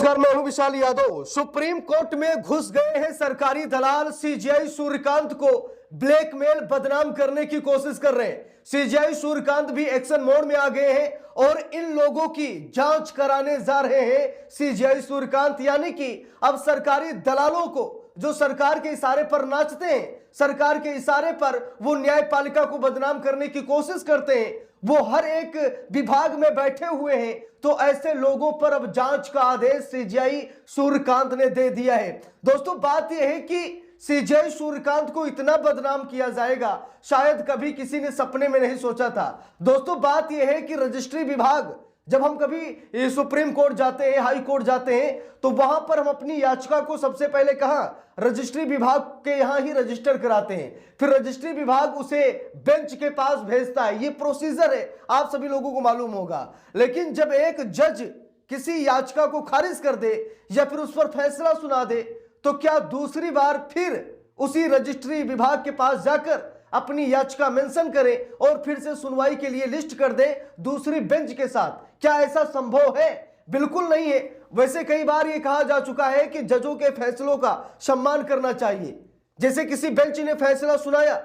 नमस्कार, मैं हूं विशाल यादव। सुप्रीम कोर्ट में घुस गए हैं सरकारी दलाल। सीजेआई सूर्यकांत को ब्लैकमेल, बदनाम करने की कोशिश कर रहे हैं। सीजेआई सूर्यकांत भी एक्शन मोड में आ गए हैं और इन लोगों की जांच कराने जा रहे हैं सीजेआई सूर्यकांत। यानी कि अब सरकारी दलालों को, जो सरकार के इशारे पर नाचते हैं, सरकार के इशारे पर वो न्यायपालिका को बदनाम करने की कोशिश करते हैं, वो हर एक विभाग में बैठे हुए हैं। तो ऐसे लोगों पर अब जांच का आदेश सीजेआई सूर्यकांत ने दे दिया है। दोस्तों, बात यह है कि सीजेआई सूर्यकांत को इतना बदनाम किया जाएगा, शायद कभी किसी ने सपने में नहीं सोचा था। दोस्तों, बात यह है कि रजिस्ट्री विभाग, जब हम कभी सुप्रीम कोर्ट जाते हैं, हाई कोर्ट जाते हैं, तो वहां पर हम अपनी याचिका को सबसे पहले कहां, रजिस्ट्री विभाग के यहां ही रजिस्टर कराते हैं। फिर रजिस्ट्री विभाग उसे बेंच के पास भेजता है। ये प्रोसीजर है, आप सभी लोगों को मालूम होगा। लेकिन जब एक जज किसी याचिका को खारिज कर दे या फिर उस पर फैसला सुना दे, तो क्या दूसरी बार फिर उसी रजिस्ट्री विभाग के पास जाकर अपनी याचिका मेंशन करें और फिर से सुनवाई के लिए लिस्ट कर दे दूसरी बेंच के साथ? क्या ऐसा संभव है? बिल्कुल नहीं है। वैसे कई बार यह कहा जा चुका है कि जजों के फैसलों का सम्मान करना चाहिए। जैसे किसी बेंच ने फैसला सुनाया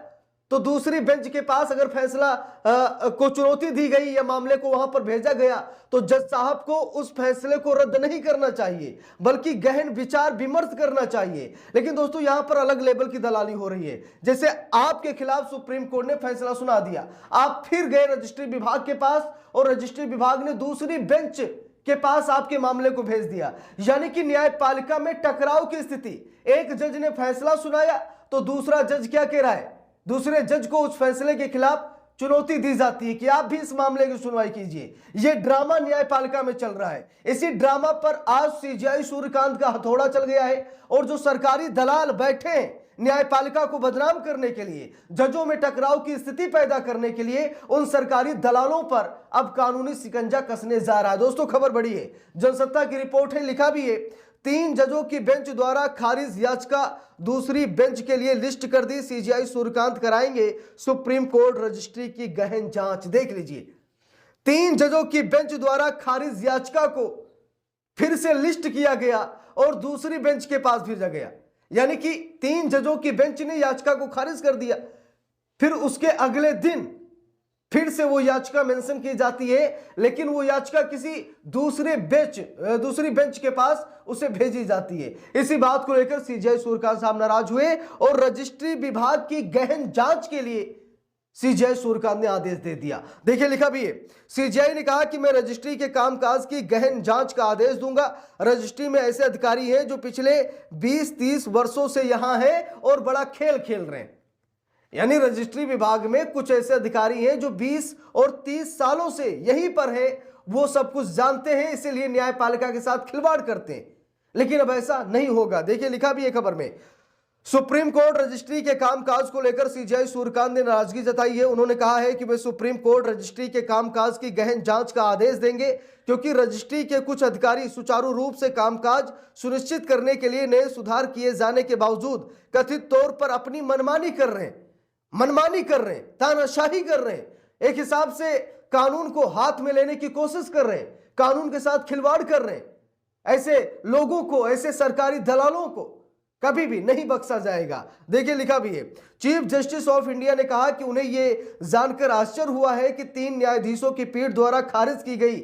तो दूसरी बेंच के पास अगर फैसला को चुनौती दी गई या मामले को वहां पर भेजा गया, तो जज साहब को उस फैसले को रद्द नहीं करना चाहिए, बल्कि गहन विचार विमर्श करना चाहिए। लेकिन दोस्तों, यहां पर अलग लेवल की दलाली हो रही है। जैसे आपके खिलाफ सुप्रीम कोर्ट ने फैसला सुना दिया, आप फिर गए रजिस्ट्री विभाग के पास और रजिस्ट्री विभाग ने दूसरी बेंच के पास आपके मामले को भेज दिया। यानी कि न्यायपालिका में टकराव की स्थिति। एक जज ने फैसला सुनाया तो दूसरा जज क्या कह रहा है, दूसरे जज को उस फैसले के खिलाफ चुनौती दी जाती है कि आप भी इस मामले की सुनवाई कीजिए। यह ड्रामा न्यायपालिका में चल रहा है। इसी ड्रामा पर आज सीजेआई सूर्यकांत का हथौड़ा चल गया है और जो सरकारी दलाल बैठे हैं न्यायपालिका को बदनाम करने के लिए, जजों में टकराव की स्थिति पैदा करने के लिए, उन सरकारी दलालों पर अब कानूनी शिकंजा कसने जा रहा है। दोस्तों, खबर बड़ी है, जनसत्ता की रिपोर्ट है, लिखा भी है, 3 जजों की बेंच द्वारा खारिज याचिका दूसरी बेंच के लिए लिस्ट कर दी। सीजेआई सूर्यकांत कराएंगे सुप्रीम कोर्ट रजिस्ट्री की गहन जांच। देख लीजिए, 3 जजों की बेंच द्वारा खारिज याचिका को फिर से लिस्ट किया गया और दूसरी बेंच के पास भेजा गया। यानी कि 3 जजों की बेंच ने याचिका को खारिज कर दिया, फिर उसके अगले दिन फिर से वो याचिका मेंशन की जाती है, लेकिन वो याचिका किसी दूसरी बेंच के पास उसे भेजी जाती है। इसी बात को लेकर सीजेआई सूर्यकांत साहब नाराज हुए और रजिस्ट्री विभाग की गहन जांच के लिए सीजेआई सूर्यकांत ने आदेश दे दिया। देखिए, लिखा भी है, सीजेआई ने कहा कि मैं रजिस्ट्री के कामकाज की गहन जांच का आदेश दूंगा। रजिस्ट्री में ऐसे अधिकारी हैं जो पिछले 20-30 वर्षों से यहां हैं और बड़ा खेल खेल रहे हैं। यानी रजिस्ट्री विभाग में कुछ ऐसे अधिकारी हैं जो 20 और 30 सालों से यहीं पर हैं, वो सब कुछ जानते हैं, इसीलिए न्यायपालिका के साथ खिलवाड़ करते हैं। लेकिन अब ऐसा नहीं होगा। देखिए, लिखा भी है खबर में, सुप्रीम कोर्ट रजिस्ट्री के कामकाज को लेकर सीजेआई सूर्यकांत ने नाराजगी जताई है। उन्होंने कहा है कि वे सुप्रीम कोर्ट रजिस्ट्री के कामकाज की गहन जांच का आदेश देंगे, क्योंकि रजिस्ट्री के कुछ अधिकारी सुचारू रूप से कामकाज सुनिश्चित करने के लिए नए सुधार किए जाने के बावजूद कथित तौर पर अपनी मनमानी कर रहे हैं, तानाशाही कर रहे हैं, एक हिसाब से कानून को हाथ में लेने की कोशिश कर रहे हैं, कानून के साथ खिलवाड़ कर रहे हैं। ऐसे लोगों को, ऐसे सरकारी दलालों को कभी भी नहीं बख्शा जाएगा। देखिए, लिखा भी है, चीफ जस्टिस ऑफ इंडिया ने कहा कि उन्हें यह जानकर आश्चर्य हुआ है कि 3 न्यायाधीशों की पीठ द्वारा खारिज की गई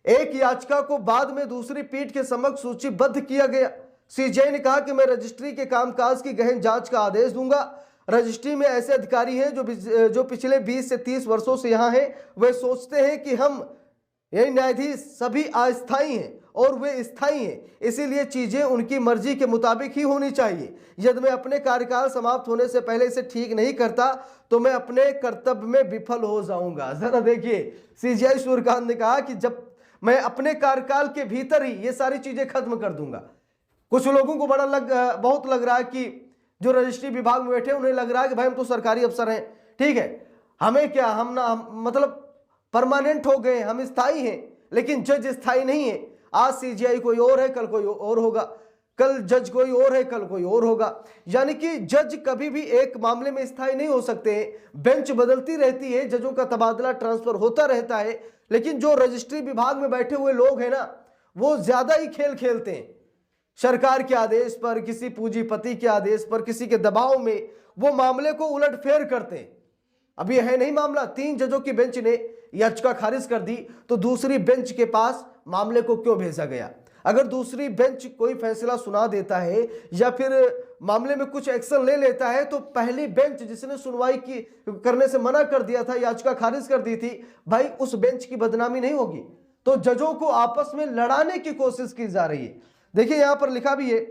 एक याचिका को बाद में दूसरी पीठ के समक्ष सूचीबद्ध किया गया। सीजेआई ने कहा कि मैं रजिस्ट्री के कामकाज की गहन जांच का आदेश दूंगा। रजिस्ट्री में ऐसे अधिकारी हैं जो पिछले 20 से 30 वर्षों से यहां हैं। वे सोचते हैं कि हम यही न्यायाधीश सभी अस्थायी हैं और वे स्थायी हैं, इसीलिए चीजें उनकी मर्जी के मुताबिक ही होनी चाहिए। यदि मैं अपने कार्यकाल समाप्त होने से पहले इसे ठीक नहीं करता तो मैं अपने कर्तव्य में विफल हो जाऊंगा। जरा देखिए, सीजेआई सूर्यकांत ने कहा कि जब मैं अपने कार्यकाल के भीतर ही ये सारी चीजें खत्म कर दूंगा। कुछ लोगों को बहुत लग रहा है कि जो रजिस्ट्री विभाग में बैठे उन्हें लग रहा है कि भाई हम तो सरकारी अफसर हैं, ठीक है, हमें क्या, हम मतलब परमानेंट हो गए, हम स्थायी हैं। लेकिन जज स्थायी नहीं है। आज सीजेआई कोई और है, कल कोई और होगा, कल जज कोई और है, कल कोई और होगा। यानी कि जज कभी भी एक मामले में स्थायी नहीं हो सकते हैं। बेंच बदलती रहती है, जजों का तबादला ट्रांसफर होता रहता है। लेकिन जो रजिस्ट्री विभाग में बैठे हुए लोग हैं ना, वो ज्यादा ही खेल खेलते हैं। सरकार के आदेश पर, किसी पूंजीपति के आदेश पर, किसी के दबाव में वो मामले को उलटफेर करते हैं। अब ये है नहीं मामला, 3 जजों की बेंच ने याचिका खारिज कर दी, तो दूसरी बेंच के पास मामले को क्यों भेजा गया? अगर दूसरी बेंच कोई फैसला सुना देता है या फिर मामले में कुछ एक्शन ले लेता है, तो पहली बेंच जिसने सुनवाई की करने से मना कर दिया था, याचिका खारिज कर दी थी, भाई उस बेंच की बदनामी नहीं होगी। तो जजों को आपस में लड़ाने की कोशिश की जा रही है। देखिए यहां पर लिखा भी है,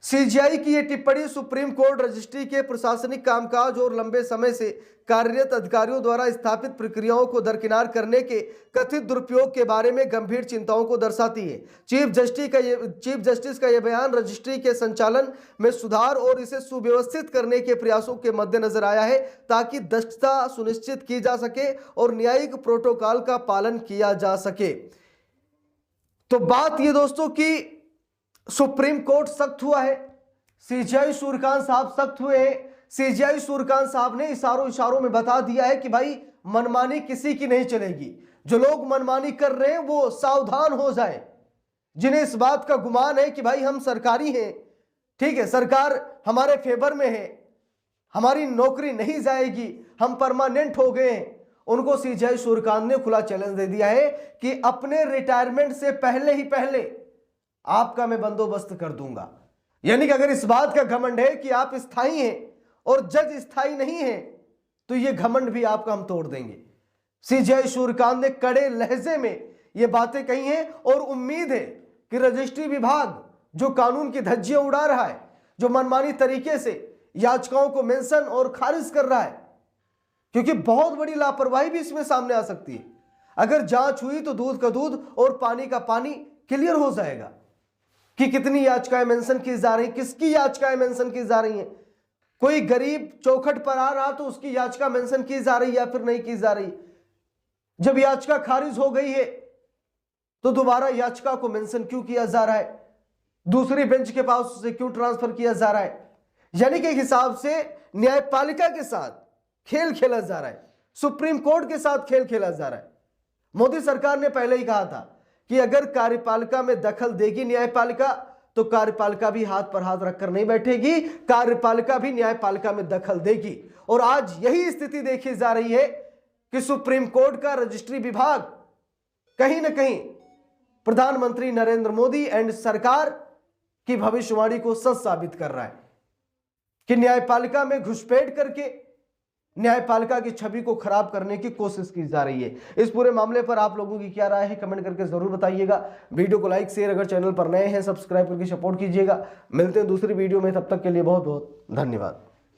सीजीआई की यह टिप्पणी सुप्रीम कोर्ट रजिस्ट्री के प्रशासनिक कामकाज और लंबे समय से कार्यरत अधिकारियों द्वारा स्थापित प्रक्रियाओं को दरकिनार करने के कथित दुरुपयोग के बारे में गंभीर चिंताओं को दर्शाती है। चीफ जस्टिस का यह बयान रजिस्ट्री के संचालन में सुधार और इसे सुव्यवस्थित करने के प्रयासों के मद्देनजर आया है, ताकि दक्षता सुनिश्चित की जा सके और न्यायिक प्रोटोकॉल का पालन किया जा सके। तो बात ये दोस्तों कि सुप्रीम कोर्ट सख्त हुआ है, सीजीआई सूर्यकांत साहब सख्त हुए हैं। सीजीआई सूर्यकांत साहब ने इशारों में बता दिया है कि भाई मनमानी किसी की नहीं चलेगी। जो लोग मनमानी कर रहे हैं वो सावधान हो जाए। जिन्हें इस बात का गुमान है कि भाई हम सरकारी हैं, ठीक है, सरकार हमारे फेवर में है, हमारी नौकरी नहीं जाएगी, हम परमानेंट हो गए हैं, उनको सीजीआई सूर्यकांत ने खुला चैलेंज दे दिया है कि अपने रिटायरमेंट से पहले आपका मैं बंदोबस्त कर दूंगा। यानी कि अगर इस बात का घमंड है कि आप स्थायी हैं और जज स्थायी नहीं है, तो यह घमंड भी आपका हम तोड़ देंगे। सीजीआई सूर्यकांत ने कड़े लहजे में यह बातें कही हैं और उम्मीद है कि रजिस्ट्री विभाग जो कानून की धज्जियां उड़ा रहा है, जो मनमानी तरीके से याचिकाओं को मेंशन और खारिज कर रहा है, क्योंकि बहुत बड़ी लापरवाही भी इसमें सामने आ सकती है। अगर जांच हुई तो दूध का दूध और पानी का पानी क्लियर हो जाएगा कि कितनी याचिकाएं मेंशन की जा रही, किसकी याचिकाएं मेंशन की जा रही हैं। कोई गरीब चौखट पर आ रहा तो उसकी याचिका मेंशन की जा रही या फिर नहीं की जा रही। जब याचिका खारिज हो गई है तो दोबारा याचिका को मेंशन क्यों किया जा रहा है, दूसरी बेंच के पास उसे क्यों ट्रांसफर किया जा रहा है। यानी कि हिसाब से न्यायपालिका के साथ खेल खेला जा रहा है, सुप्रीम कोर्ट के साथ खेल खेला जा रहा है। मोदी सरकार ने पहले ही कहा था कि अगर कार्यपालिका में दखल देगी न्यायपालिका, तो कार्यपालिका भी हाथ पर हाथ रखकर नहीं बैठेगी, कार्यपालिका भी न्यायपालिका में दखल देगी। और आज यही स्थिति देखी जा रही है कि सुप्रीम कोर्ट का रजिस्ट्री विभाग कहीं ना कहीं प्रधानमंत्री नरेंद्र मोदी एंड सरकार की भविष्यवाणी को सच साबित कर रहा है कि न्यायपालिका में घुसपैठ करके न्यायपालिका की छवि को खराब करने की कोशिश की जा रही है। इस पूरे मामले पर आप लोगों की क्या राय है, कमेंट करके जरूर बताइएगा। वीडियो को लाइक शेयर, अगर चैनल पर नए हैं सब्सक्राइब करके सपोर्ट कीजिएगा। मिलते हैं दूसरी वीडियो में, तब तक के लिए बहुत बहुत धन्यवाद।